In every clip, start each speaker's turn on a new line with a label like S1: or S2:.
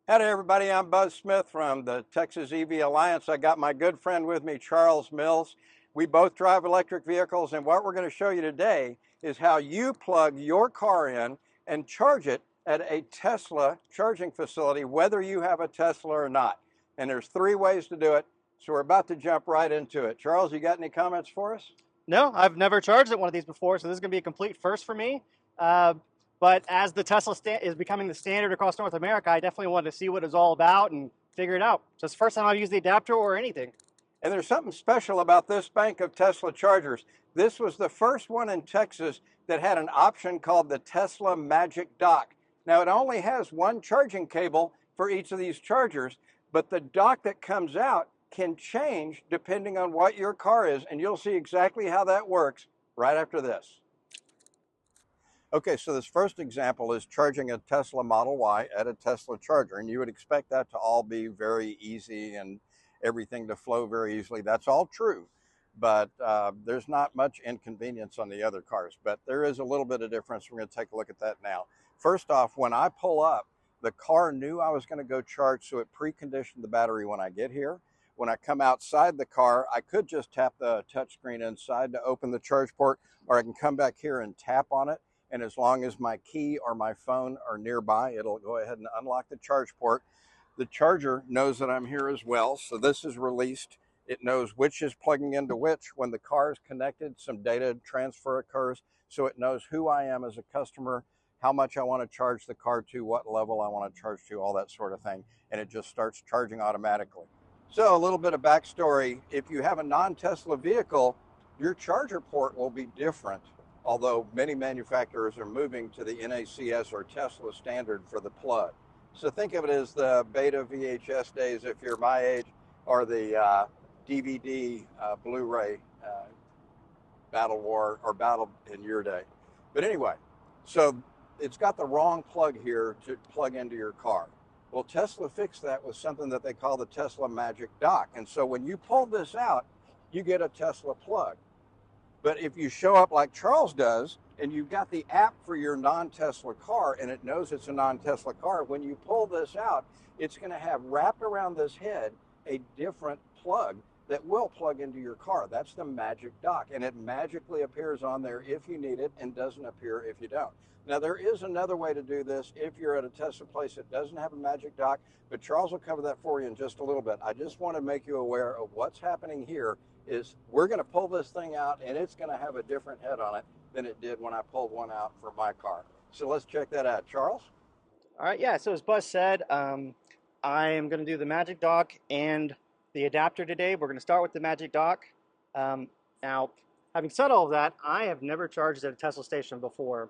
S1: Howdy everybody, I'm Buzz Smith from the Texas EV Alliance. I got my good friend with me, Charles Mills. We both drive electric vehicles, and what we're going to show you today is how you plug your car in and charge it at a Tesla charging facility, whether you have a Tesla or not. And there's three ways to do it, so we're about to jump right into it. Charles, you got any comments for us?
S2: No, I've never charged at one of these before, so this is going to be a complete first for me. Uh, but as the Tesla is becoming the standard across North America, I definitely wanted to see what it's all about and figure it out. So it's the first time I've used the adapter or anything.
S1: And there's something special about this bank of Tesla chargers. This was the first one in Texas that had an option called the Tesla Magic Dock. Now, it only has one charging cable for each of these chargers, but the dock that comes out can change depending on what your car is, and you'll see exactly how that works right after this. Okay, so this first example is charging a Tesla Model Y at a Tesla charger, and you would expect that to all be very easy and everything to flow very easily. That's all true, but there's not much inconvenience on the other cars, but there is a little bit of difference. We're going to take a look at that now. First off, when I pull up, the car knew I was going to go charge, so it preconditioned the battery when I get here. When I come outside the car, I could just tap the touchscreen inside to open the charge port, or I can come back here and tap on it. And as long as my key or my phone are nearby, it'll go ahead and unlock the charge port. The charger knows that I'm here as well, so this is released. It knows which is plugging into which. When the car is connected, some data transfer occurs, so it knows who I am as a customer, how much I want to charge the car to, what level I want to charge to, all that sort of thing, and it just starts charging automatically. So a little bit of backstory. If you have a non-Tesla vehicle, your charger port will be different, although many manufacturers are moving to the NACS or Tesla standard for the plug. So think of it as the beta VHS days if you're my age, or the DVD Blu-ray Battle War or Battle in your day. But anyway, so it's got the wrong plug here to plug into your car. Well, Tesla fixed that with something that they call the Tesla Magic Dock. And so when you pull this out, you get a Tesla plug. But if you show up like Charles does, and you've got the app for your non-Tesla car, and it knows it's a non-Tesla car, when you pull this out, it's going to have wrapped around this head a different plug that will plug into your car. That's the Magic Dock, and it magically appears on there if you need it and doesn't appear if you don't. Now, there is another way to do this if you're at a Tesla place that doesn't have a Magic Dock, but Charles will cover that for you in just a little bit. I just want to make you aware of what's happening here is we're going to pull this thing out, and it's going to have a different head on it than it did when I pulled one out for my car. So let's check that out. Charles?
S2: All right, yeah, so as Buzz said, I am going to do the Magic Dock and the adapter today. We're going to start with the Magic Dock. Now, having said all of that, I have never charged at a Tesla station before.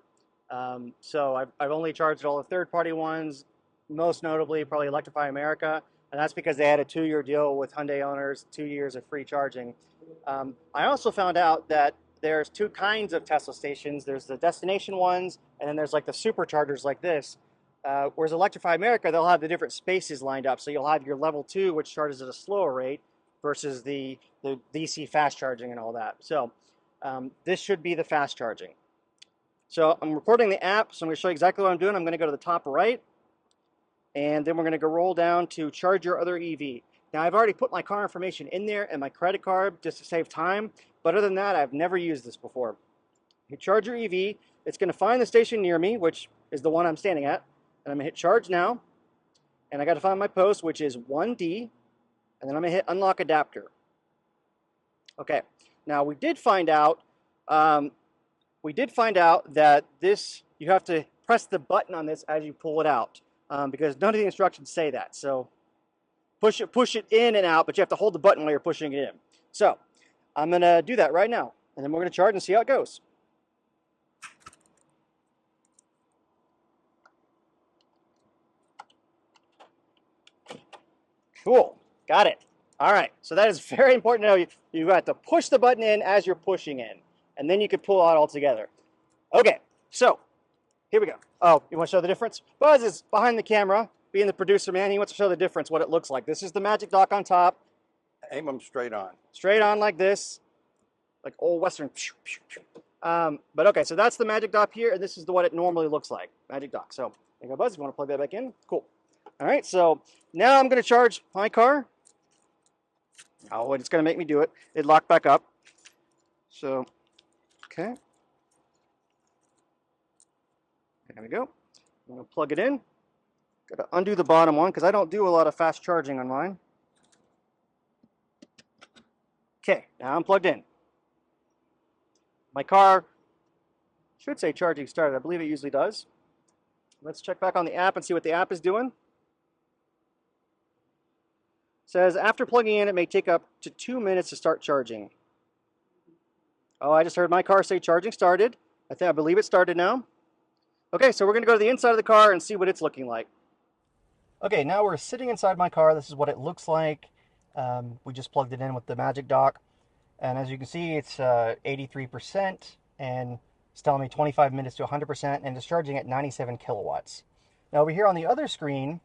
S2: So I've only charged all the third-party ones, most notably probably Electrify America, and that's because they had a 2-year deal with Hyundai owners, 2 years of free charging. I also found out that there's two kinds of Tesla stations. There's the destination ones, and then there's like the superchargers like this. Whereas Electrify America, they'll have the different spaces lined up. So you'll have your level 2, which charges at a slower rate, versus the DC fast charging and all that. So this should be the fast charging. So I'm recording the app, so I'm going to show you exactly what I'm doing. I'm going to go to the top right, and then we're going to go roll down to charge your other EV. Now, I've already put my car information in there and my credit card just to save time, but other than that, I've never used this before. You charge your EV, it's going to find the station near me, which is the one I'm standing at, and I'm going to hit charge now, and I got to find my post, which is 1D, and then I'm going to hit unlock adapter. Okay, now we did find out that this, you have to press the button on this as you pull it out, because none of the instructions say that. So push it in and out, but you have to hold the button while you're pushing it in. So I'm going to do that right now, and then we're going to charge and see how it goes. Cool, got it. All right, so that is very important to know. You have to push the button in as you're pushing in, and then you can pull out altogether. Okay, so here we go. Oh, you want to show the difference? Buzz is behind the camera, being the producer man. He wants to show the difference, what it looks like. This is the Magic Dock on top.
S1: Aim them straight on.
S2: Straight on like this, like old Western. But okay, so that's the Magic Dock here, and this is what it normally looks like, Magic Dock. So there you go, Buzz. You want to plug that back in? Cool. All right, so now I'm going to charge my car. Oh, it's going to make me do it. It locked back up. So, okay. There we go. I'm going to plug it in. Got to undo the bottom one because I don't do a lot of fast charging on mine. Okay, now I'm plugged in. My car should say charging started. I believe it usually does. Let's check back on the app and see what the app is doing. It says after plugging in, it may take up to 2 minutes to start charging. Oh, I just heard my car say charging started. I believe it started now. Okay, so we're going to go to the inside of the car and see what it's looking like. Okay, now we're sitting inside my car. This is what it looks like. We just plugged it in with the Magic Dock. And as you can see, it's 83%, and it's telling me 25 minutes to 100%, and it's charging at 97 kilowatts. Now over here on the other screen,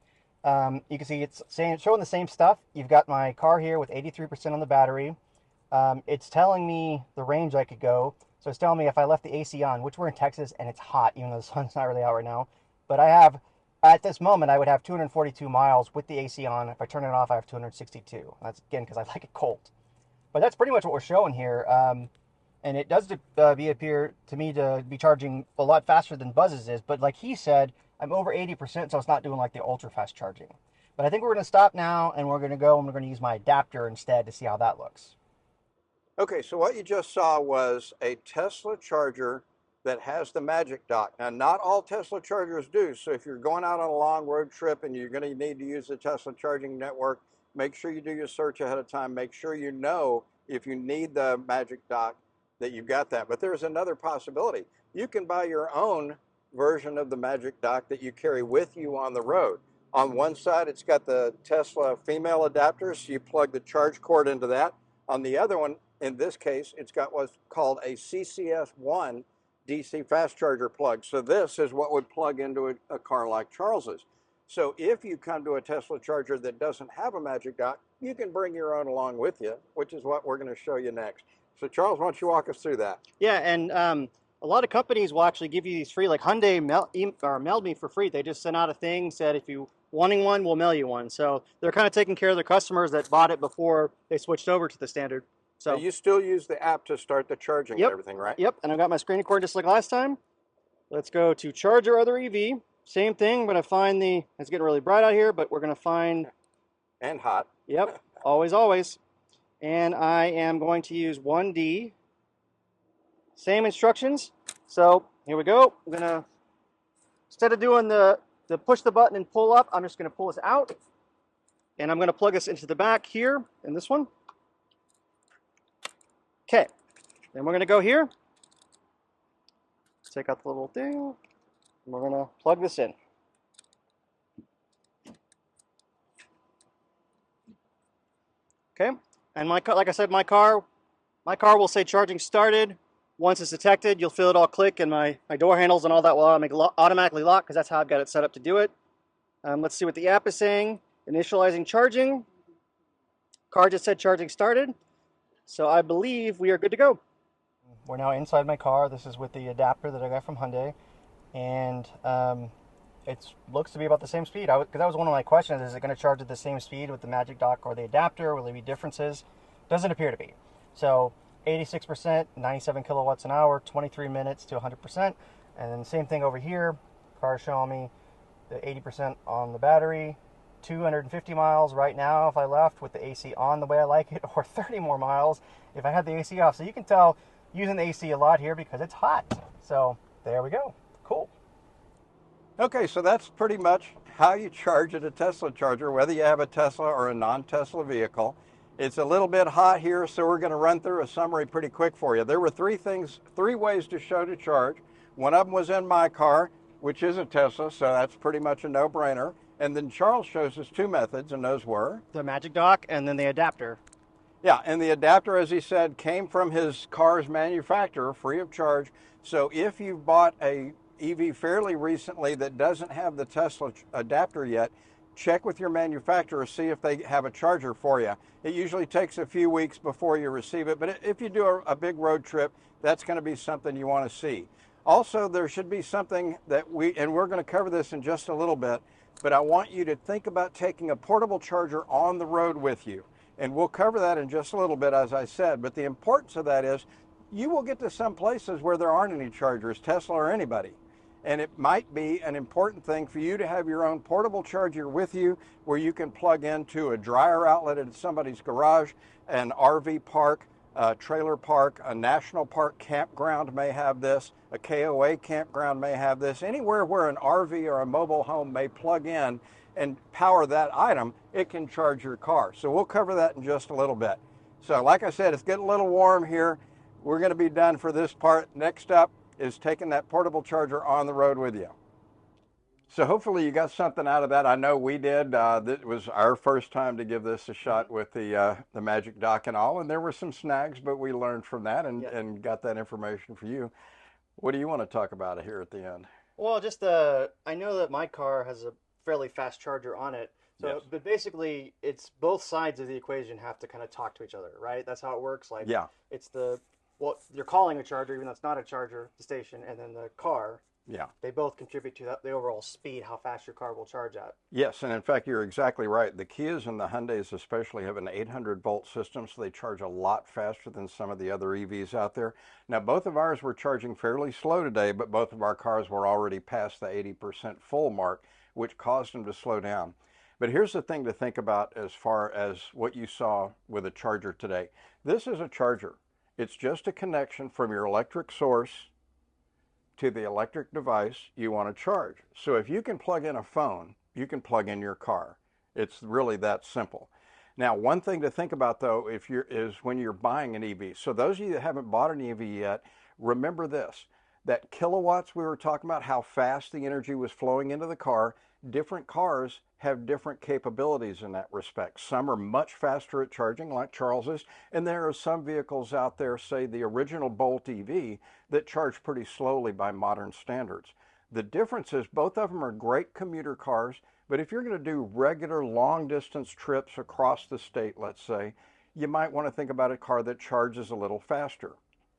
S2: you can see it's showing the same stuff. You've got my car here with 83% on the battery. It's telling me the range I could go. So it's telling me if I left the AC on, which we're in Texas and it's hot, even though the sun's not really out right now. But at this moment, I would have 242 miles with the AC on. If I turn it off, I have 262. That's, again, because I like it cold. But that's pretty much what we're showing here. And it does appear to me to be charging a lot faster than Buzz's is. But like he said, I'm over 80%, so it's not doing like the ultra fast charging. But I think we're going to stop now, and we're going to go and we're going to use my adapter instead to see how that looks.
S1: Okay, so what you just saw was a Tesla charger that has the Magic Dock. Now, not all Tesla chargers do, so if you're going out on a long road trip and you're going to need to use the Tesla charging network, make sure you do your search ahead of time. Make sure you know if you need the Magic Dock that you've got that. But there's another possibility. You can buy your own version of the Magic Dock that you carry with you on the road. On one side, it's got the Tesla female adapter, so you plug the cord into that. On the other one, in this case, it's got what's called a CCS1 DC fast charger plug. So this is what would plug into a car like Charles's. So if you come to a Tesla charger that doesn't have a Magic Dock, you can bring your own along with you, which is what we're going to show you next. So Charles, why don't you walk us through that?
S2: Yeah, and a lot of companies will actually give you these free, like Hyundai mailed me for free. They just sent out a thing, said if you wanting one, we'll mail you one. So they're kind of taking care of their customers that bought it before they switched over to the standard. So
S1: you still use the app to start the charging and everything, right?
S2: Yep, and I've got my screen record just like last time. Let's go to charge your other EV. Same thing, I'm going to find it's getting really bright out here, but we're going to find...
S1: And hot.
S2: Yep, always, always. And I am going to use 1D. Same instructions. So here we go. I'm going to, instead of doing the push the button and pull up, I'm just going to pull this out. And I'm going to plug this into the back here in this one. Okay, then we're going to go here. Take out the little thing. And we're going to plug this in. Okay, and like I said, my car will say charging started. Once it's detected, you'll feel it all click, and my door handles and all that will automatically lock because that's how I've got it set up to do it. Let's see what the app is saying. Initializing charging. Car just said charging started. So I believe we are good to go. We're now inside my car. This is with the adapter that I got from Hyundai. And it looks to be about the same speed. Because that was one of my questions. Is it going to charge at the same speed with the Magic Dock or the adapter? Will there be differences? Doesn't appear to be. So 86%, 97 kilowatts an hour, 23 minutes to 100%. And then same thing over here. Car showing me the 80% on the battery. 250 miles right now if I left with the AC on the way I like it, or 30 more miles if I had the AC off. So you can tell using the AC a lot here because it's hot. So there we go. Cool.
S1: Okay, so that's pretty much how you charge at a Tesla charger, whether you have a Tesla or a non-Tesla vehicle. It's a little bit hot here, so we're going to run through a summary pretty quick for you. There were three ways to show to charge. One of them was in my car, which is a Tesla, so that's pretty much a no-brainer. And then Charles shows us two methods, and those were?
S2: The Magic Dock and then the adapter.
S1: Yeah, and the adapter, as he said, came from his car's manufacturer, free of charge. So if you've bought a EV fairly recently that doesn't have the Tesla adapter yet, check with your manufacturer, see if they have a charger for you. It usually takes a few weeks before you receive it, but if you do a big road trip, that's going to be something you want to see. Also, there should be something that and we're going to cover this in just a little bit, but I want you to think about taking a portable charger on the road with you. And we'll cover that in just a little bit, as I said. But the importance of that is you will get to some places where there aren't any chargers, Tesla or anybody. And it might be an important thing for you to have your own portable charger with you where you can plug into a dryer outlet in somebody's garage, an RV park, a trailer park, a national park campground may have this, a KOA campground may have this. Anywhere where an RV or a mobile home may plug in and power that item, it can charge your car. So we'll cover that in just a little bit. So like I said, it's getting a little warm here. We're going to be done for this part. Next up is taking that portable charger on the road with you. So hopefully you got something out of that. I know we did. This was our first time to give this a shot with the Magic Dock and all, and there were some snags, but we learned from that and got that information for you. What do you want to talk about here at the end?
S2: Well, just I know that my car has a fairly fast charger on it. So,
S1: Yes.
S2: but basically, it's both sides of the equation have to kind of talk to each other, right? That's how it works. Like,
S1: Yeah.
S2: it's what you're calling a charger, even though it's not a charger, the station, and then the car.
S1: Yeah.
S2: They both contribute to the overall speed, how fast your car will charge at.
S1: Yes, and in fact, you're exactly right. The Kias and the Hyundais especially have an 800-volt system, so they charge a lot faster than some of the other EVs out there. Now, both of ours were charging fairly slow today, but both of our cars were already past the 80% full mark, which caused them to slow down. But here's the thing to think about as far as what you saw with a charger today. This is a charger. It's just a connection from your electric source to the electric device you want to charge. So if you can plug in a phone, you can plug in your car. It's really that simple. Now, one thing to think about though, is when you're buying an EV. So those of you that haven't bought an EV yet, remember this, that kilowatts we were talking about, how fast the energy was flowing into the car, different cars have different capabilities in that respect. Some are much faster at charging, like Charles's, and there are some vehicles out there, say the original Bolt EV, that charge pretty slowly by modern standards. The difference is both of them are great commuter cars, but if you're going to do regular long distance trips across the state, let's say, you might want to think about a car that charges a little faster.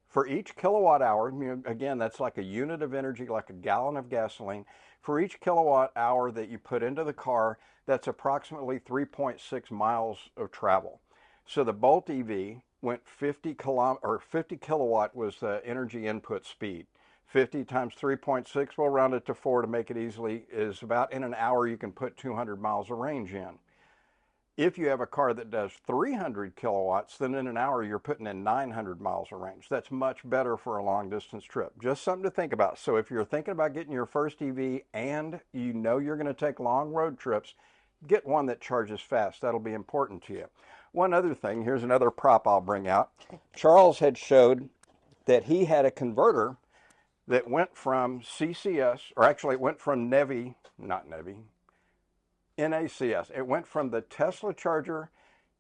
S1: For each kilowatt hour, again, that's like a unit of energy, like a gallon of gasoline. For each kilowatt hour that you put into the car, that's approximately 3.6 miles of travel. So the Bolt EV went 50 kilowatt was the energy input speed. 50 times 3.6, we'll round it to 4 to make it easily, is about in an hour you can put 200 miles of range in. If you have a car that does 300 kilowatts, then in an hour you're putting in 900 miles of range. That's much better for a long distance trip. Just something to think about. So if you're thinking about getting your first EV and you know you're going to take long road trips, get one that charges fast. That'll be important to you. One other thing, here's another prop I'll bring out. Charles had showed that he had a converter that went from CCS, or actually it went from NACS. It went from the Tesla charger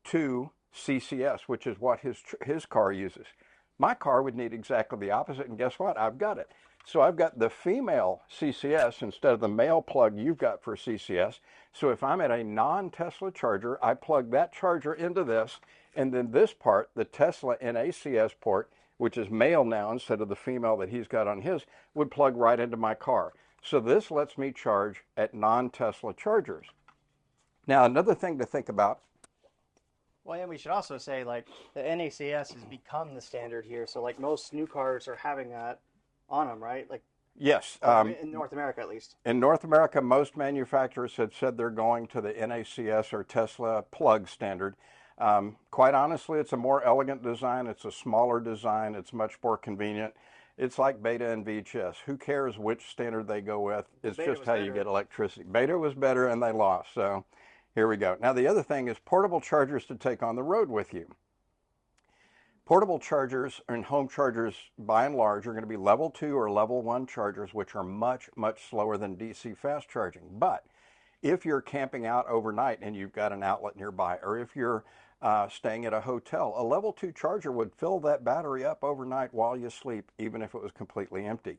S1: to CCS, which is what his car uses. My car would need exactly the opposite, and guess what? I've got it. So I've got the female CCS instead of the male plug you've got for CCS. So if I'm at a non-Tesla charger, I plug that charger into this, and then this part, the Tesla NACS port, which is male now instead of the female that he's got on his, would plug right into my car. So this lets me charge at non-Tesla chargers. Now, another thing to think about.
S2: Well, and we should also say, like, the NACS has become the standard here. So, like, most new cars are having that on them, right? Like,
S1: Yes.
S2: in North America, at least.
S1: In North America, most manufacturers have said they're going to the NACS or Tesla plug standard. Quite honestly, it's a more elegant design. It's a smaller design. It's much more convenient. It's like Beta and VHS. Who cares which standard they go with? It's just how you get electricity. Beta was better and they lost. So here we go. Now, the other thing is portable chargers to take on the road with you. Portable chargers and home chargers, by and large, are going to be level 2 or level 1 chargers, which are much, much slower than DC fast charging. But if you're camping out overnight and you've got an outlet nearby, or if you're staying at a hotel, a level 2 charger would fill that battery up overnight while you sleep, even if it was completely empty.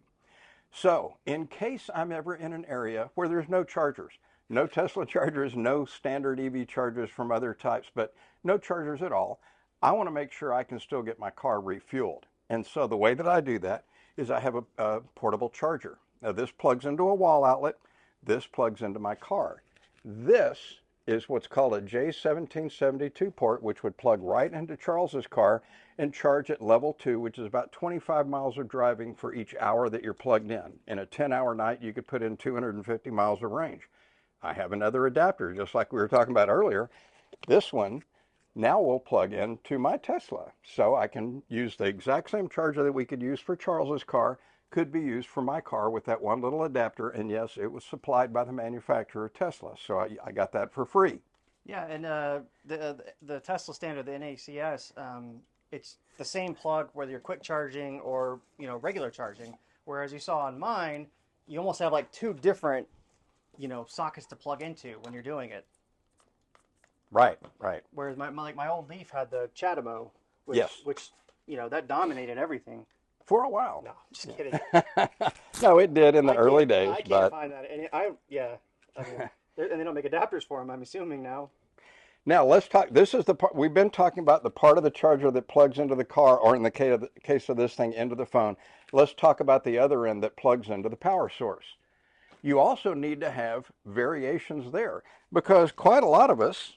S1: So, in case I'm ever in an area where there's no chargers, no Tesla chargers, no standard EV chargers from other types, but no chargers at all, I want to make sure I can still get my car refueled. And so the way that I do that is I have a portable charger. Now this plugs into a wall outlet. This plugs into my car. This is what's called a J1772 port, which would plug right into Charles's car and charge at level 2, which is about 25 miles of driving for each hour that you're plugged in. In a 10-hour night, you could put in 250 miles of range. I have another adapter, just like we were talking about earlier. This one now will plug into my Tesla. So I can use the exact same charger that we could use for Charles's car, could be used for my car with that one little adapter. And yes, it was supplied by the manufacturer Tesla. So I got that for free.
S2: Yeah, and the Tesla standard, the NACS, it's the same plug whether you're quick charging or regular charging. Whereas you saw on mine, you almost have like two different sockets to plug into when you're doing it.
S1: Right, right.
S2: Whereas my old Leaf had the Chatamo, which,
S1: yes,
S2: which that dominated everything
S1: for a while.
S2: No, just kidding.
S1: No, it did in the early days.
S2: I can't find that, and I mean, and they don't make adapters for them, I'm assuming now.
S1: Now let's talk. This is the part we've been talking about, the part of the charger that plugs into the car, or in the case of this thing, into the phone. Let's talk about the other end that plugs into the power source. You also need to have variations there, because quite a lot of us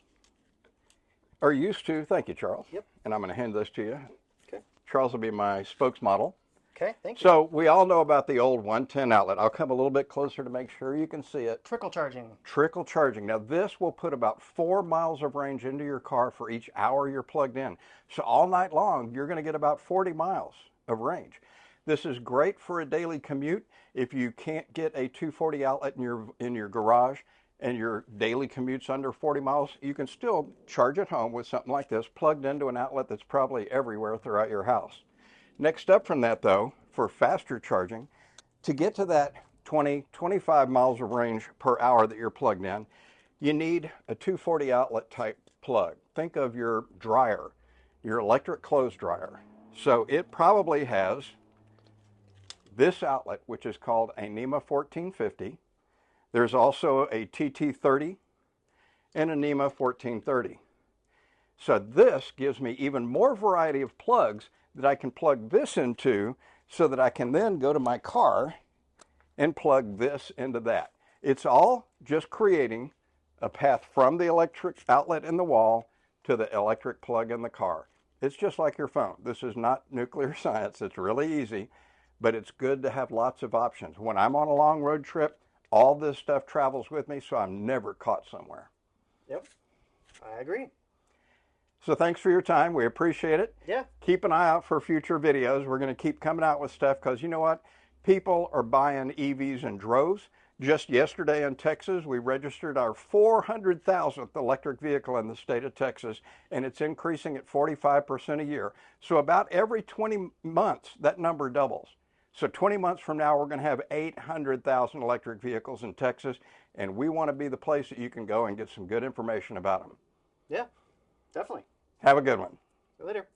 S1: are used to, thank you, Charles.
S2: Yep.
S1: And I'm going to hand this to you.
S2: Okay.
S1: Charles will be my spokesmodel.
S2: Okay, thank you.
S1: So we all know about the old 110 outlet. I'll come a little bit closer to make sure you can see it.
S2: Trickle charging.
S1: Trickle charging. Now this will put about 4 miles of range into your car for each hour you're plugged in. So all night long, you're going to get about 40 miles of range. This is great for a daily commute. If you can't get a 240 outlet in your garage and your daily commute's under 40 miles, you can still charge at home with something like this, plugged into an outlet that's probably everywhere throughout your house. Next up from that, though, for faster charging, to get to that 20-25 miles of range per hour that you're plugged in, you need a 240 outlet type plug. Think of your dryer, your electric clothes dryer. So it probably has this outlet, which is called a NEMA 1450. There's also a TT30 and a NEMA 1430. So this gives me even more variety of plugs that I can plug this into, so that I can then go to my car and plug this into that. It's all just creating a path from the electric outlet in the wall to the electric plug in the car. It's just like your phone. This is not nuclear science. It's really easy, but it's good to have lots of options. When I'm on a long road trip, all this stuff travels with me, so I'm never caught somewhere.
S2: Yep, I agree.
S1: So thanks for your time. We appreciate it.
S2: Yeah.
S1: Keep an eye out for future videos. We're going to keep coming out with stuff, because you know what? People are buying EVs in droves. Just yesterday in Texas, we registered our 400,000th electric vehicle in the state of Texas, and it's increasing at 45% a year. So about every 20 months, that number doubles. So 20 months from now, we're going to have 800,000 electric vehicles in Texas, and we want to be the place that you can go and get some good information about them.
S2: Yeah, definitely.
S1: Have a good one.
S2: See you later.